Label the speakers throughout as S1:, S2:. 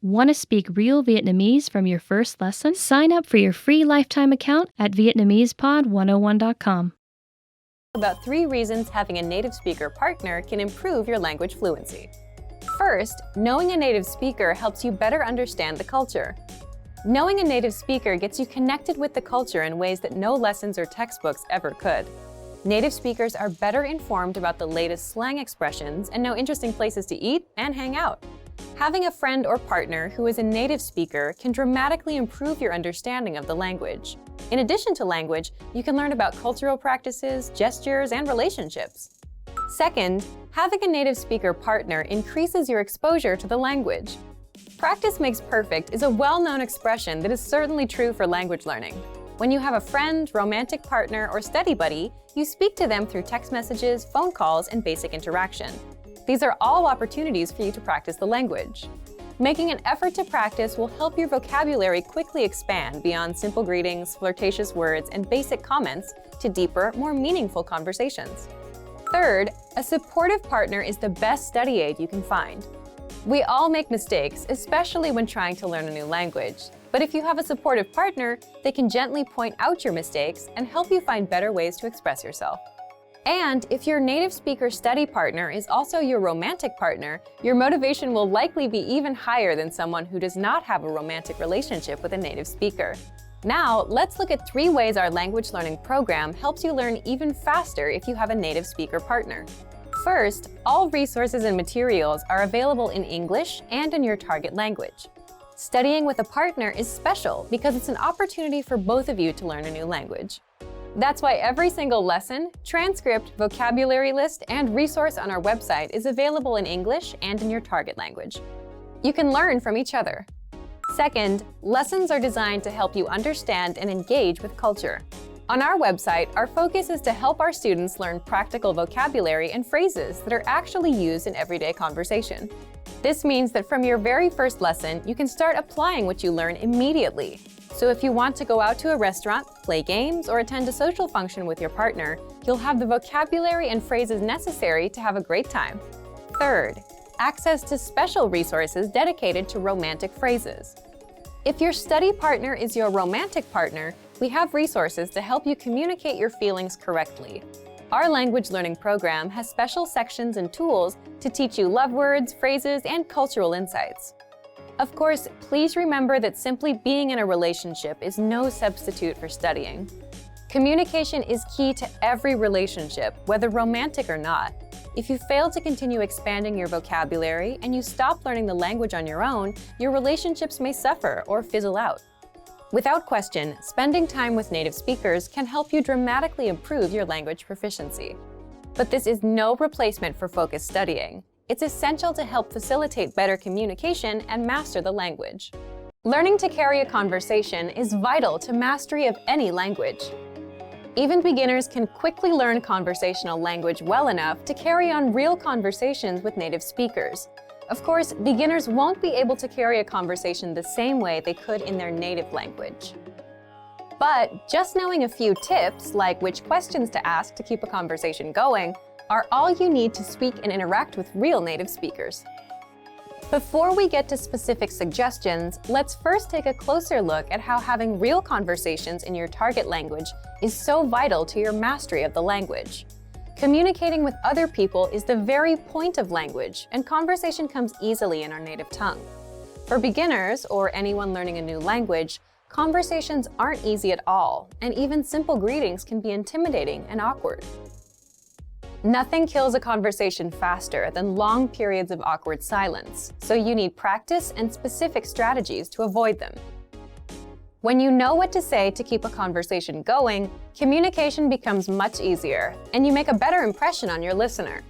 S1: Want to speak real Vietnamese from your first lesson? Sign up for your free lifetime account at Vietnamesepod101.com.
S2: About 3 reasons having a native speaker partner can improve your language fluency. First, knowing a native speaker helps you better understand the culture. Knowing a native speaker gets you connected with the culture in ways that no lessons or textbooks ever could. Native speakers are better informed about the latest slang expressions and know interesting places to eat and hang out. Having a friend or partner who is a native speaker can dramatically improve your understanding of the language. In addition to language, you can learn about cultural practices, gestures, and relationships. Second, having a native speaker partner increases your exposure to the language. Practice makes perfect is a well-known expression that is certainly true for language learning. When you have a friend, romantic partner, or study buddy, you speak to them through text messages, phone calls, and basic interaction. These are all opportunities for you to practice the language. Making an effort to practice will help your vocabulary quickly expand beyond simple greetings, flirtatious words, and basic comments to deeper, more meaningful conversations. Third, a supportive partner is the best study aid you can find. We all make mistakes, especially when trying to learn a new language. But if you have a supportive partner, they can gently point out your mistakes and help you find better ways to express yourself. And if your native speaker study partner is also your romantic partner, your motivation will likely be even higher than someone who does not have a romantic relationship with a native speaker. Now, let's look at 3 ways our language learning program helps you learn even faster if you have a native speaker partner. First, all resources and materials are available in English and in your target language. Studying with a partner is special because it's an opportunity for both of you to learn a new language. That's why every single lesson, transcript, vocabulary list, and resource on our website is available in English and in your target language. You can learn from each other. Second, lessons are designed to help you understand and engage with culture. On our website, our focus is to help our students learn practical vocabulary and phrases that are actually used in everyday conversation. This means that from your very first lesson, you can start applying what you learn immediately. So if you want to go out to a restaurant, play games, or attend a social function with your partner, you'll have the vocabulary and phrases necessary to have a great time. Third, access to special resources dedicated to romantic phrases. If your study partner is your romantic partner, we have resources to help you communicate your feelings correctly. Our language learning program has special sections and tools to teach you love words, phrases, and cultural insights. Of course, please remember that simply being in a relationship is no substitute for studying. Communication is key to every relationship, whether romantic or not. If you fail to continue expanding your vocabulary and you stop learning the language on your own, your relationships may suffer or fizzle out. Without question, spending time with native speakers can help you dramatically improve your language proficiency. But this is no replacement for focused studying. It's essential to help facilitate better communication and master the language. Learning to carry a conversation is vital to mastery of any language. Even beginners can quickly learn conversational language well enough to carry on real conversations with native speakers. Of course, beginners won't be able to carry a conversation the same way they could in their native language. But just knowing a few tips, like which questions to ask to keep a conversation going, are all you need to speak and interact with real native speakers. Before we get to specific suggestions, let's first take a closer look at how having real conversations in your target language is so vital to your mastery of the language. Communicating with other people is the very point of language, and conversation comes easily in our native tongue. For beginners, or anyone learning a new language, conversations aren't easy at all, and even simple greetings can be intimidating and awkward. Nothing kills a conversation faster than long periods of awkward silence, so you need practice and specific strategies to avoid them. When you know what to say to keep a conversation going, communication becomes much easier, and you make a better impression on your listener.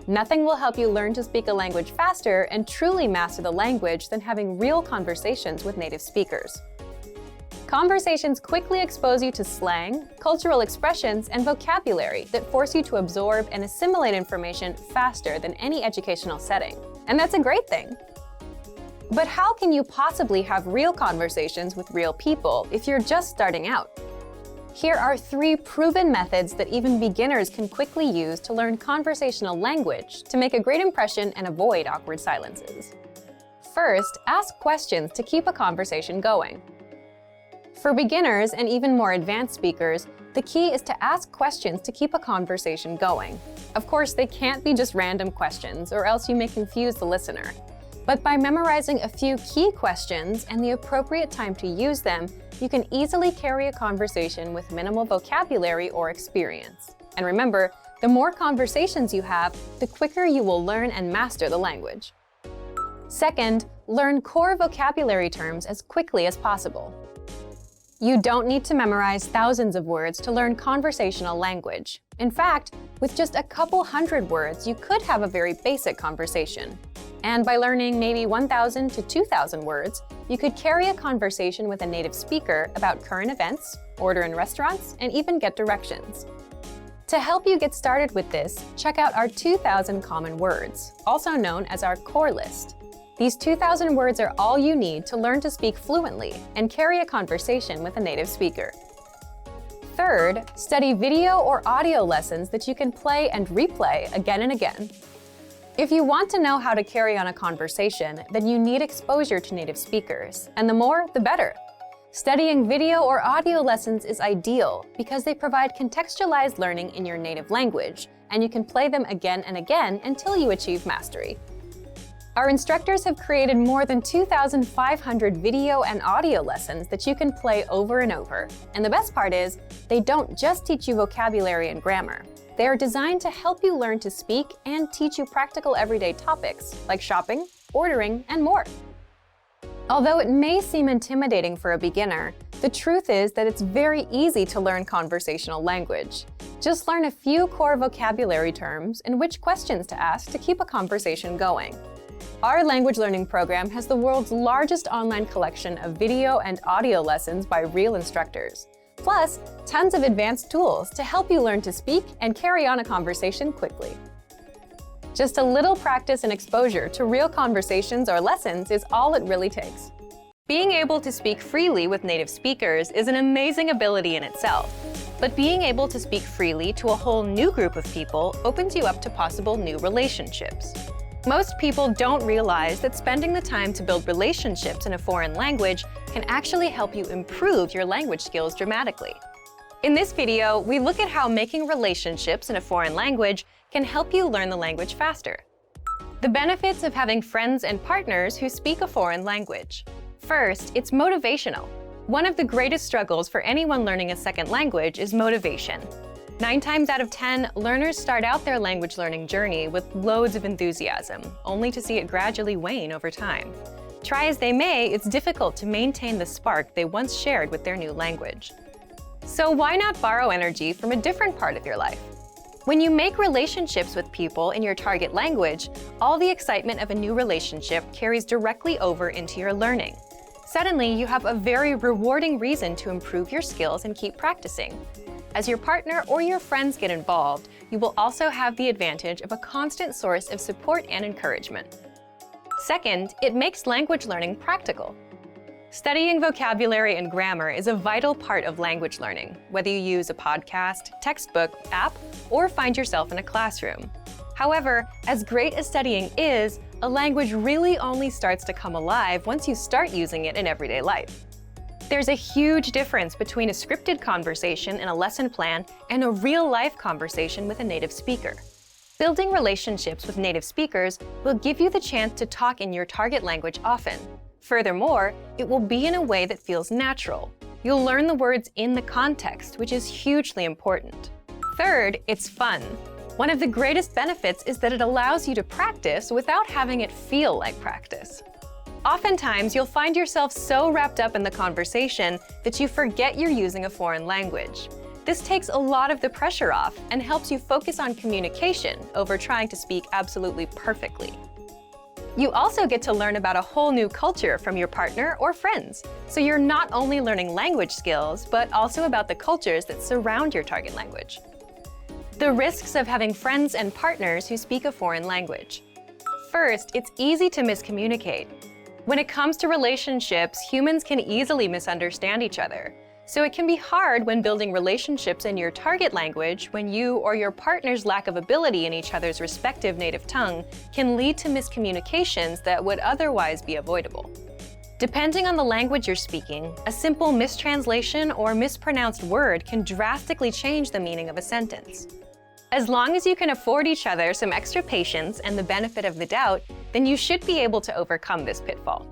S2: Nothing will help you learn to speak a language faster and truly master the language than having real conversations with native speakers. Conversations quickly expose you to slang, cultural expressions, and vocabulary that force you to absorb and assimilate information faster than any educational setting. And that's a great thing. But how can you possibly have real conversations with real people if you're just starting out? Here are 3 proven methods that even beginners can quickly use to learn conversational language to make a great impression and avoid awkward silences. First, ask questions to keep a conversation going. For beginners and even more advanced speakers, the key is to ask questions to keep a conversation going. Of course, they can't be just random questions, or else you may confuse the listener. But by memorizing a few key questions and the appropriate time to use them, you can easily carry a conversation with minimal vocabulary or experience. And remember, the more conversations you have, the quicker you will learn and master the language. Second, learn core vocabulary terms as quickly as possible. You don't need to memorize thousands of words to learn conversational language. In fact, with just a couple hundred words, you could have a very basic conversation. And by learning maybe 1,000 to 2,000 words, you could carry a conversation with a native speaker about current events, order in restaurants, and even get directions. To help you get started with this, check out our 2,000 common words, also known as our core list. These 2,000 words are all you need to learn to speak fluently and carry a conversation with a native speaker. Third, study video or audio lessons that you can play and replay again and again. If you want to know how to carry on a conversation, then you need exposure to native speakers, and the more, the better. Studying video or audio lessons is ideal because they provide contextualized learning in your native language, and you can play them again and again until you achieve mastery. Our instructors have created more than 2,500 video and audio lessons that you can play over and over. And the best part is, they don't just teach you vocabulary and grammar. They are designed to help you learn to speak and teach you practical everyday topics like shopping, ordering, and more. Although it may seem intimidating for a beginner, the truth is that it's very easy to learn conversational language. Just learn a few core vocabulary terms and which questions to ask to keep a conversation going. Our language learning program has the world's largest online collection of video and audio lessons by real instructors, plus tons of advanced tools to help you learn to speak and carry on a conversation quickly. Just a little practice and exposure to real conversations or lessons is all it really takes. Being able to speak freely with native speakers is an amazing ability in itself, but being able to speak freely to a whole new group of people opens you up to possible new relationships. Most people don't realize that spending the time to build relationships in a foreign language can actually help you improve your language skills dramatically. In this video, we look at how making relationships in a foreign language can help you learn the language faster. The benefits of having friends and partners who speak a foreign language. First, it's motivational. One of the greatest struggles for anyone learning a second language is motivation. 9 times out of 10, learners start out their language learning journey with loads of enthusiasm, only to see it gradually wane over time. Try as they may, it's difficult to maintain the spark they once shared with their new language. So why not borrow energy from a different part of your life? When you make relationships with people in your target language, all the excitement of a new relationship carries directly over into your learning. Suddenly, you have a very rewarding reason to improve your skills and keep practicing. As your partner or your friends get involved, you will also have the advantage of a constant source of support and encouragement. Second, it makes language learning practical. Studying vocabulary and grammar is a vital part of language learning, whether you use a podcast, textbook, app, or find yourself in a classroom. However, as great as studying is, a language really only starts to come alive once you start using it in everyday life. There's a huge difference between a scripted conversation in a lesson plan and a real-life conversation with a native speaker. Building relationships with native speakers will give you the chance to talk in your target language often. Furthermore, it will be in a way that feels natural. You'll learn the words in the context, which is hugely important. Third, it's fun. One of the greatest benefits is that it allows you to practice without having it feel like practice. Oftentimes, you'll find yourself so wrapped up in the conversation that you forget you're using a foreign language. This takes a lot of the pressure off and helps you focus on communication over trying to speak absolutely perfectly. You also get to learn about a whole new culture from your partner or friends, so you're not only learning language skills, but also about the cultures that surround your target language. The risks of having friends and partners who speak a foreign language. First, it's easy to miscommunicate. When it comes to relationships, humans can easily misunderstand each other. So it can be hard when building relationships in your target language when you or your partner's lack of ability in each other's respective native tongue can lead to miscommunications that would otherwise be avoidable. Depending on the language you're speaking, a simple mistranslation or mispronounced word can drastically change the meaning of a sentence. As long as you can afford each other some extra patience and the benefit of the doubt, then you should be able to overcome this pitfall.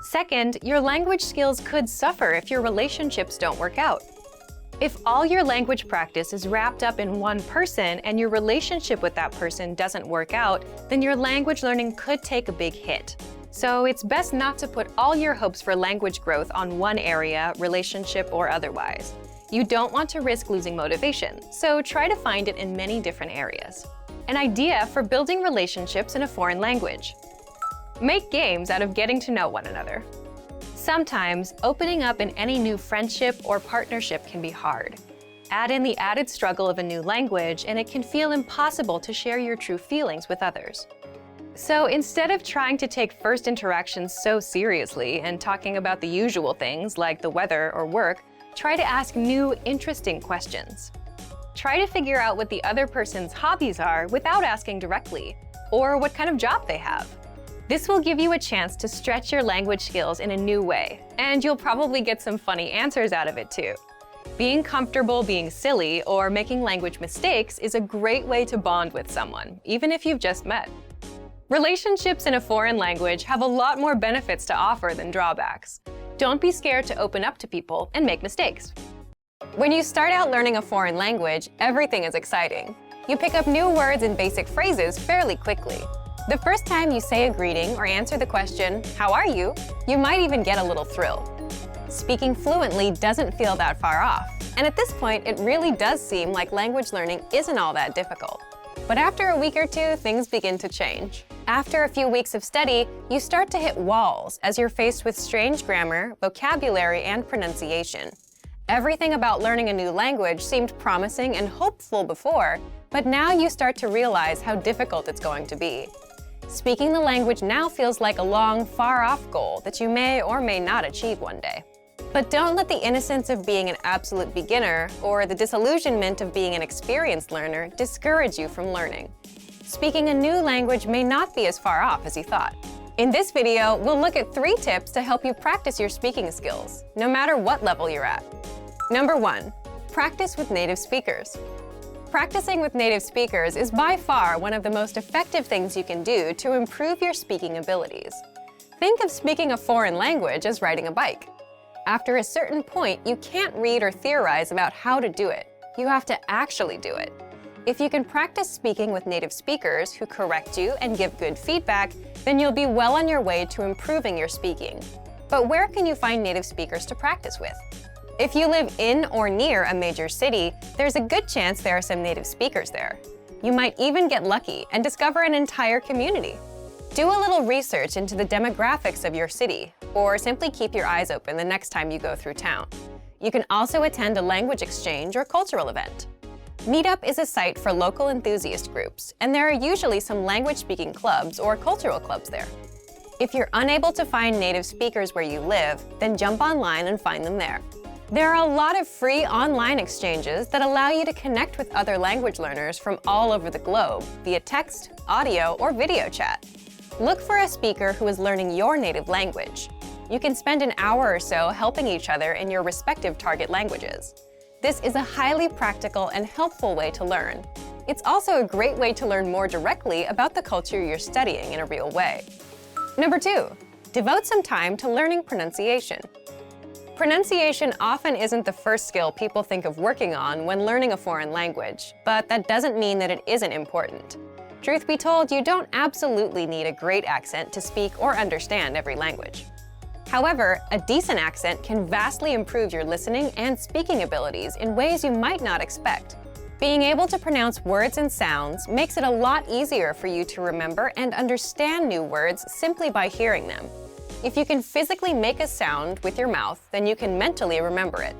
S2: Second, your language skills could suffer if your relationships don't work out. If all your language practice is wrapped up in one person and your relationship with that person doesn't work out, then your language learning could take a big hit. So it's best not to put all your hopes for language growth on one area, relationship or otherwise. You don't want to risk losing motivation, so try to find it in many different areas. An idea for building relationships in a foreign language. Make games out of getting to know one another. Sometimes, opening up in any new friendship or partnership can be hard. Add in the added struggle of a new language, and it can feel impossible to share your true feelings with others. So instead of trying to take first interactions so seriously and talking about the usual things like the weather or work, try to ask new, interesting questions. Try to figure out what the other person's hobbies are without asking directly, or what kind of job they have. This will give you a chance to stretch your language skills in a new way, and you'll probably get some funny answers out of it too. Being comfortable being silly or making language mistakes is a great way to bond with someone, even if you've just met. Relationships in a foreign language have a lot more benefits to offer than drawbacks. Don't be scared to open up to people and make mistakes. When you start out learning a foreign language, everything is exciting. You pick up new words and basic phrases fairly quickly. The first time you say a greeting or answer the question, "How are you?" you might even get a little thrill. Speaking fluently doesn't feel that far off, and at this point, it really does seem like language learning isn't all that difficult. But after a week or two, things begin to change. After a few weeks of study, you start to hit walls as you're faced with strange grammar, vocabulary, and pronunciation. Everything about learning a new language seemed promising and hopeful before, but now you start to realize how difficult it's going to be. Speaking the language now feels like a long, far-off goal that you may or may not achieve one day. But don't let the innocence of being an absolute beginner or the disillusionment of being an experienced learner discourage you from learning. Speaking a new language may not be as far off as you thought. In this video, we'll look at 3 tips to help you practice your speaking skills, no matter what level you're at. Number 1, practice with native speakers. Practicing with native speakers is by far one of the most effective things you can do to improve your speaking abilities. Think of speaking a foreign language as riding a bike. After a certain point, you can't read or theorize about how to do it. You have to actually do it. If you can practice speaking with native speakers who correct you and give good feedback, then you'll be well on your way to improving your speaking. But where can you find native speakers to practice with? If you live in or near a major city, there's a good chance there are some native speakers there. You might even get lucky and discover an entire community. Do a little research into the demographics of your city, or simply keep your eyes open the next time you go through town. You can also attend a language exchange or cultural event. Meetup is a site for local enthusiast groups, and there are usually some language-speaking clubs or cultural clubs there. If you're unable to find native speakers where you live, then jump online and find them there. There are a lot of free online exchanges that allow you to connect with other language learners from all over the globe via text, audio, or video chat. Look for a speaker who is learning your native language. You can spend an hour or so helping each other in your respective target languages. This is a highly practical and helpful way to learn. It's also a great way to learn more directly about the culture you're studying in a real way. Number 2, devote some time to learning pronunciation. Pronunciation often isn't the first skill people think of working on when learning a foreign language, but that doesn't mean that it isn't important. Truth be told, you don't absolutely need a great accent to speak or understand every language. However, a decent accent can vastly improve your listening and speaking abilities in ways you might not expect. Being able to pronounce words and sounds makes it a lot easier for you to remember and understand new words simply by hearing them. If you can physically make a sound with your mouth, then you can mentally remember it.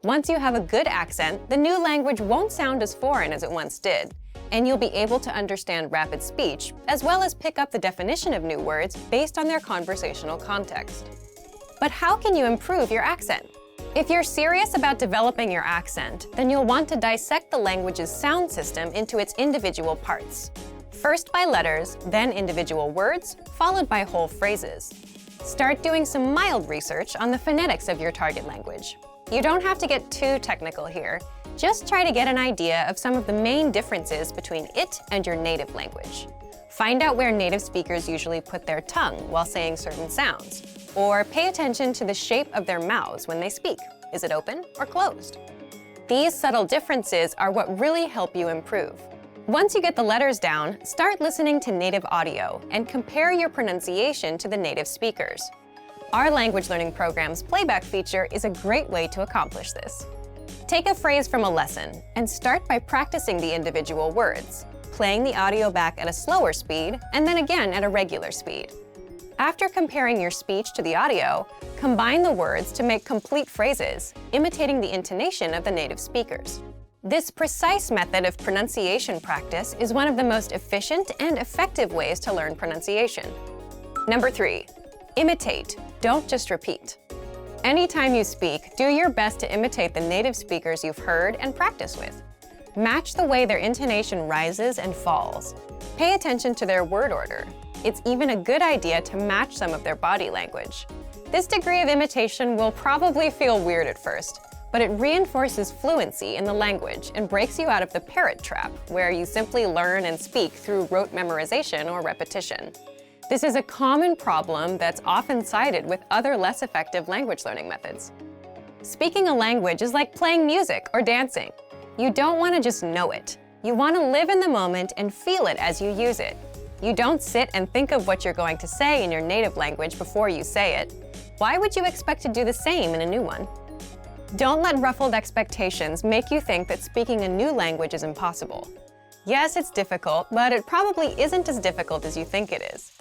S2: Once you have a good accent, the new language won't sound as foreign as it once did, and you'll be able to understand rapid speech, as well as pick up the definition of new words based on their conversational context. But how can you improve your accent? If you're serious about developing your accent, then you'll want to dissect the language's sound system into its individual parts. First by letters, then individual words, followed by whole phrases. Start doing some mild research on the phonetics of your target language. You don't have to get too technical here. Just try to get an idea of some of the main differences between it and your native language. Find out where native speakers usually put their tongue while saying certain sounds, or pay attention to the shape of their mouths when they speak. Is it open or closed? These subtle differences are what really help you improve. Once you get the letters down, start listening to native audio and compare your pronunciation to the native speakers. Our language learning program's playback feature is a great way to accomplish this. Take a phrase from a lesson and start by practicing the individual words, playing the audio back at a slower speed and then again at a regular speed. After comparing your speech to the audio, combine the words to make complete phrases, imitating the intonation of the native speakers. This precise method of pronunciation practice is one of the most efficient and effective ways to learn pronunciation. Number 3, imitate, don't just repeat. Anytime you speak, do your best to imitate the native speakers you've heard and practice with. Match the way their intonation rises and falls. Pay attention to their word order. It's even a good idea to match some of their body language. This degree of imitation will probably feel weird at first, but it reinforces fluency in the language and breaks you out of the parrot trap, where you simply learn and speak through rote memorization or repetition. This is a common problem that's often cited with other less effective language learning methods. Speaking a language is like playing music or dancing. You don't want to just know it. You want to live in the moment and feel it as you use it. You don't sit and think of what you're going to say in your native language before you say it. Why would you expect to do the same in a new one? Don't let ruffled expectations make you think that speaking a new language is impossible. Yes, it's difficult, but it probably isn't as difficult as you think it is.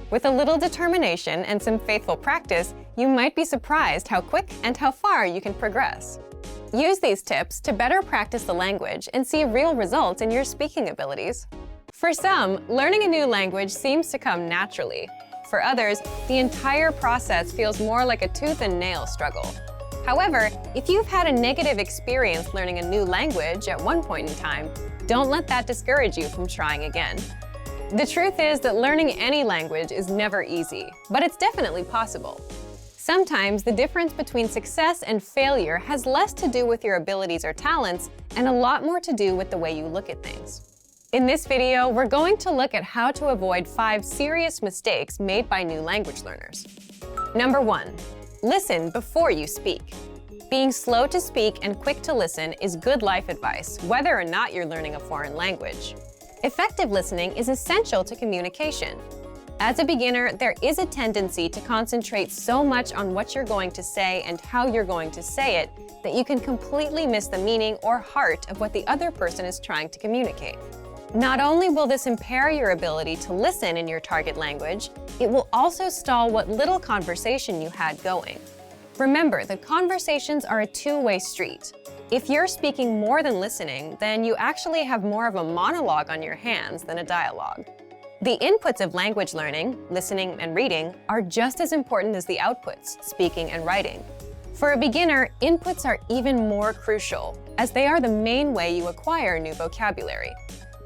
S2: With a little determination and some faithful practice, you might be surprised how quick and how far you can progress. Use these tips to better practice the language and see real results in your speaking abilities. For some, learning a new language seems to come naturally. For others, the entire process feels more like a tooth and nail struggle. However, if you've had a negative experience learning a new language at one point in time, don't let that discourage you from trying again. The truth is that learning any language is never easy, but it's definitely possible. Sometimes the difference between success and failure has less to do with your abilities or talents and a lot more to do with the way you look at things. In this video, we're going to look at how to avoid 5 serious mistakes made by new language learners. Number 1. Listen before you speak. Being slow to speak and quick to listen is good life advice, whether or not you're learning a foreign language. Effective listening is essential to communication. As a beginner, there is a tendency to concentrate so much on what you're going to say and how you're going to say it that you can completely miss the meaning or heart of what the other person is trying to communicate. Not only will this impair your ability to listen in your target language, it will also stall what little conversation you had going. Remember that conversations are a two-way street. If you're speaking more than listening, then you actually have more of a monologue on your hands than a dialogue. The inputs of language learning, listening and reading, are just as important as the outputs, speaking and writing. For a beginner, inputs are even more crucial, as they are the main way you acquire new vocabulary.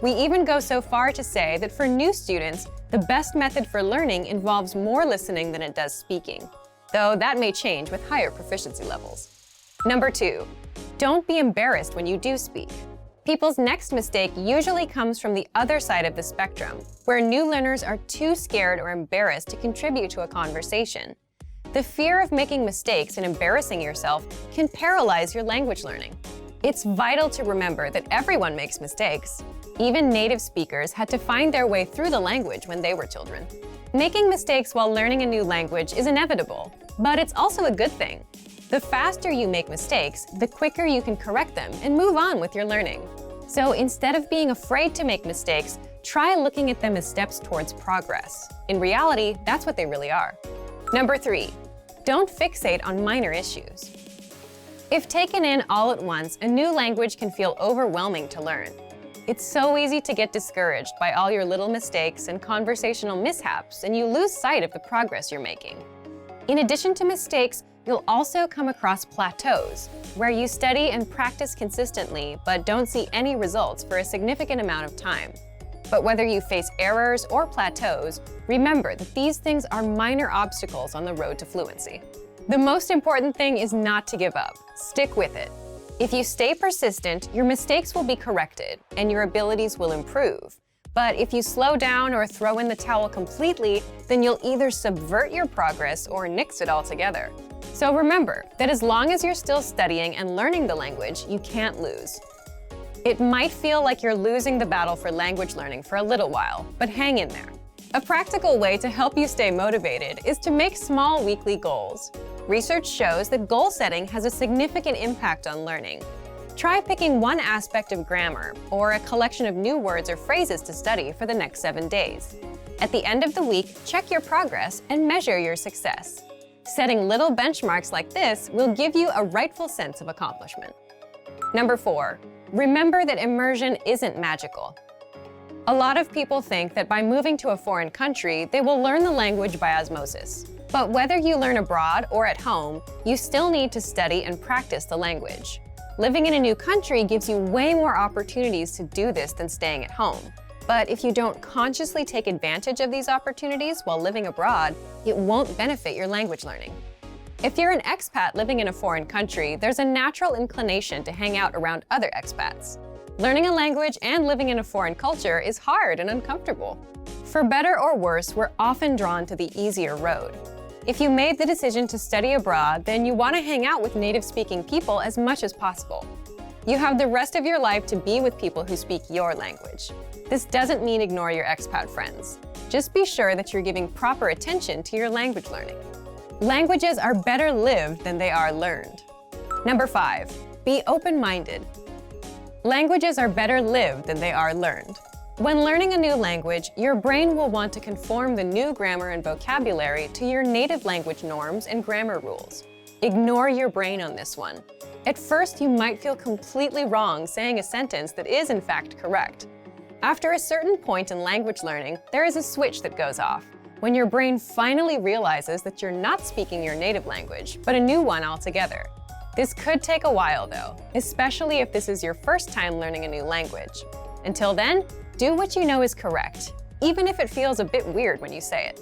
S2: We even go so far to say that for new students, the best method for learning involves more listening than it does speaking, though that may change with higher proficiency levels. Number 2, don't be embarrassed when you do speak. People's next mistake usually comes from the other side of the spectrum, where new learners are too scared or embarrassed to contribute to a conversation. The fear of making mistakes and embarrassing yourself can paralyze your language learning. It's vital to remember that everyone makes mistakes. Even native speakers had to find their way through the language when they were children. Making mistakes while learning a new language is inevitable, but it's also a good thing. The faster you make mistakes, the quicker you can correct them and move on with your learning. So instead of being afraid to make mistakes, try looking at them as steps towards progress. In reality, that's what they really are. Number 3, don't fixate on minor issues. If taken in all at once, a new language can feel overwhelming to learn. It's so easy to get discouraged by all your little mistakes and conversational mishaps, and you lose sight of the progress you're making. In addition to mistakes, you'll also come across plateaus, where you study and practice consistently but don't see any results for a significant amount of time. But whether you face errors or plateaus, remember that these things are minor obstacles on the road to fluency. The most important thing is not to give up. Stick with it. If you stay persistent, your mistakes will be corrected and your abilities will improve. But if you slow down or throw in the towel completely, then you'll either subvert your progress or nix it altogether. So remember that as long as you're still studying and learning the language, you can't lose. It might feel like you're losing the battle for language learning for a little while, but hang in there. A practical way to help you stay motivated is to make small weekly goals. Research shows that goal setting has a significant impact on learning. Try picking one aspect of grammar or a collection of new words or phrases to study for the next 7 days. At the end of the week, check your progress and measure your success. Setting little benchmarks like this will give you a rightful sense of accomplishment. Number 4, remember that immersion isn't magical. A lot of people think that by moving to a foreign country, they will learn the language by osmosis. But whether you learn abroad or at home, you still need to study and practice the language. Living in a new country gives you way more opportunities to do this than staying at home. But if you don't consciously take advantage of these opportunities while living abroad, it won't benefit your language learning. If you're an expat living in a foreign country, there's a natural inclination to hang out around other expats. Learning a language and living in a foreign culture is hard and uncomfortable. For better or worse, we're often drawn to the easier road. If you made the decision to study abroad, then you want to hang out with native-speaking people as much as possible. You have the rest of your life to be with people who speak your language. This doesn't mean ignore your expat friends. Just be sure that you're giving proper attention to your language learning. Languages are better lived than they are learned. Number 5, be open-minded. Languages are better lived than they are learned. When learning a new language, your brain will want to conform the new grammar and vocabulary to your native language norms and grammar rules. Ignore your brain on this one. At first, you might feel completely wrong saying a sentence that is in fact correct. After a certain point in language learning, there is a switch that goes off, when your brain finally realizes that you're not speaking your native language, but a new one altogether. This could take a while though, especially if this is your first time learning a new language. Until then, do what you know is correct, even if it feels a bit weird when you say it.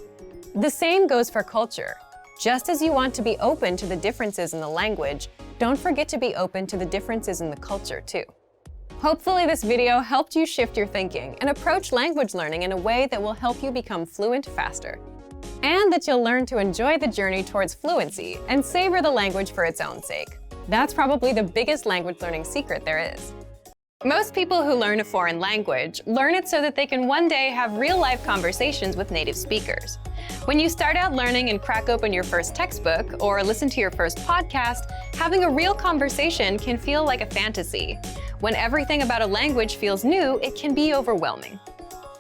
S2: The same goes for culture. Just as you want to be open to the differences in the language, don't forget to be open to the differences in the culture too. Hopefully this video helped you shift your thinking and approach language learning in a way that will help you become fluent faster. And that you'll learn to enjoy the journey towards fluency and savor the language for its own sake. That's probably the biggest language learning secret there is. Most people who learn a foreign language learn it so that they can one day have real-life conversations with native speakers. When you start out learning and crack open your first textbook or listen to your first podcast, having a real conversation can feel like a fantasy. When everything about a language feels new, it can be overwhelming.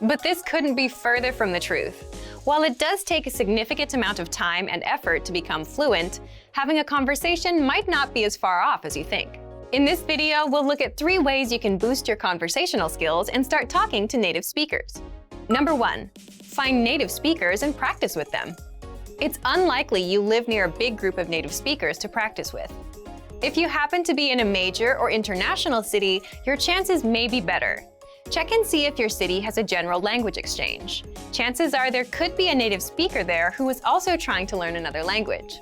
S2: But this couldn't be further from the truth. While it does take a significant amount of time and effort to become fluent, having a conversation might not be as far off as you think. In this video, we'll look at 3 ways you can boost your conversational skills and start talking to native speakers. Number 1, find native speakers and practice with them. It's unlikely you live near a big group of native speakers to practice with. If you happen to be in a major or international city, your chances may be better. Check and see if your city has a general language exchange. Chances are there could be a native speaker there who is also trying to learn another language.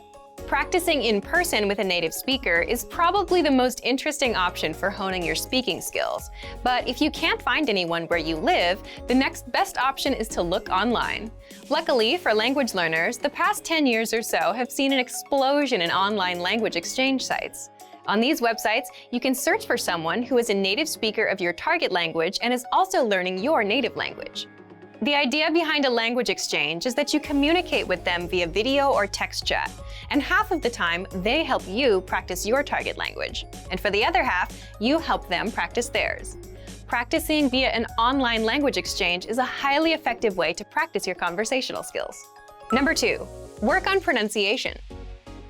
S2: Practicing in person with a native speaker is probably the most interesting option for honing your speaking skills. But if you can't find anyone where you live, the next best option is to look online. Luckily for language learners, the past 10 years or so have seen an explosion in online language exchange sites. On these websites, you can search for someone who is a native speaker of your target language and is also learning your native language. The idea behind a language exchange is that you communicate with them via video or text chat, and half of the time, they help you practice your target language. And for the other half, you help them practice theirs. Practicing via an online language exchange is a highly effective way to practice your conversational skills. Number 2, work on pronunciation.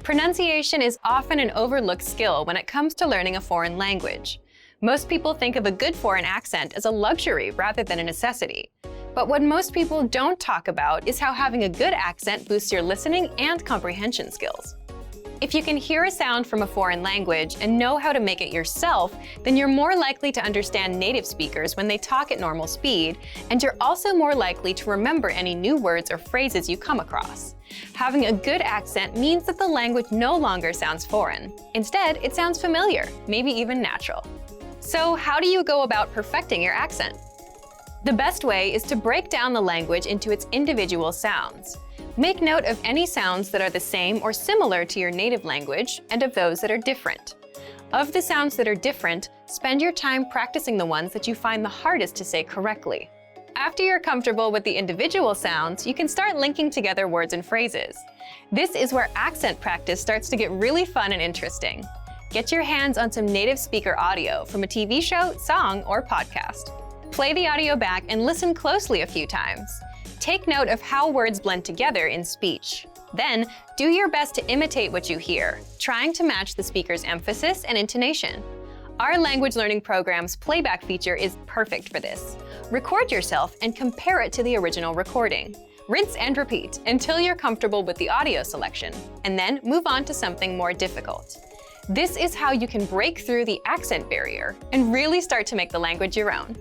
S2: Pronunciation is often an overlooked skill when it comes to learning a foreign language. Most people think of a good foreign accent as a luxury rather than a necessity. But what most people don't talk about is how having a good accent boosts your listening and comprehension skills. If you can hear a sound from a foreign language and know how to make it yourself, then you're more likely to understand native speakers when they talk at normal speed, and you're also more likely to remember any new words or phrases you come across. Having a good accent means that the language no longer sounds foreign. Instead, it sounds familiar, maybe even natural. So how do you go about perfecting your accent? The best way is to break down the language into its individual sounds. Make note of any sounds that are the same or similar to your native language and of those that are different. Of the sounds that are different, spend your time practicing the ones that you find the hardest to say correctly. After you're comfortable with the individual sounds, you can start linking together words and phrases. This is where accent practice starts to get really fun and interesting. Get your hands on some native speaker audio from a TV show, song, or podcast. Play the audio back and listen closely a few times. Take note of how words blend together in speech. Then, do your best to imitate what you hear, trying to match the speaker's emphasis and intonation. Our language learning program's playback feature is perfect for this. Record yourself and compare it to the original recording. Rinse and repeat until you're comfortable with the audio selection, and then move on to something more difficult. This is how you can break through the accent barrier and really start to make the language your own.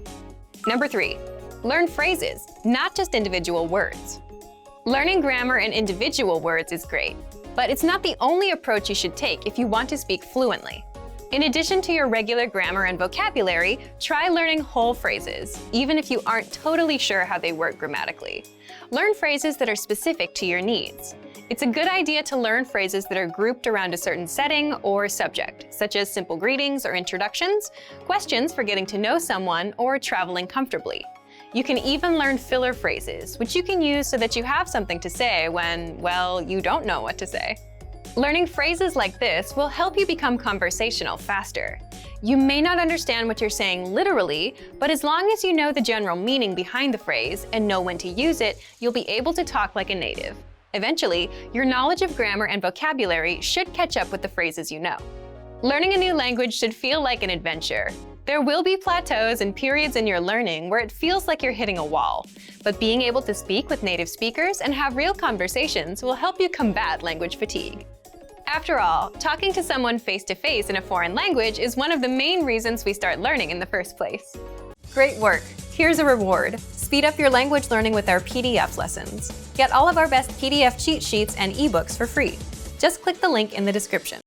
S2: Number 3. Learn phrases, not just individual words. Learning grammar and individual words is great, but it's not the only approach you should take if you want to speak fluently. In addition to your regular grammar and vocabulary, try learning whole phrases, even if you aren't totally sure how they work grammatically. Learn phrases that are specific to your needs. It's a good idea to learn phrases that are grouped around a certain setting or subject, such as simple greetings or introductions, questions for getting to know someone, or traveling comfortably. You can even learn filler phrases, which you can use so that you have something to say when, well, you don't know what to say. Learning phrases like this will help you become conversational faster. You may not understand what you're saying literally, but as long as you know the general meaning behind the phrase and know when to use it, you'll be able to talk like a native. Eventually, your knowledge of grammar and vocabulary should catch up with the phrases you know. Learning a new language should feel like an adventure. There will be plateaus and periods in your learning where it feels like you're hitting a wall, but being able to speak with native speakers and have real conversations will help you combat language fatigue. After all, talking to someone face-to-face in a foreign language is one of the main reasons we start learning in the first place. Great work! Here's a reward. Speed up your language learning with our PDF lessons. Get all of our best PDF cheat sheets and ebooks for free. Just click the link in the description.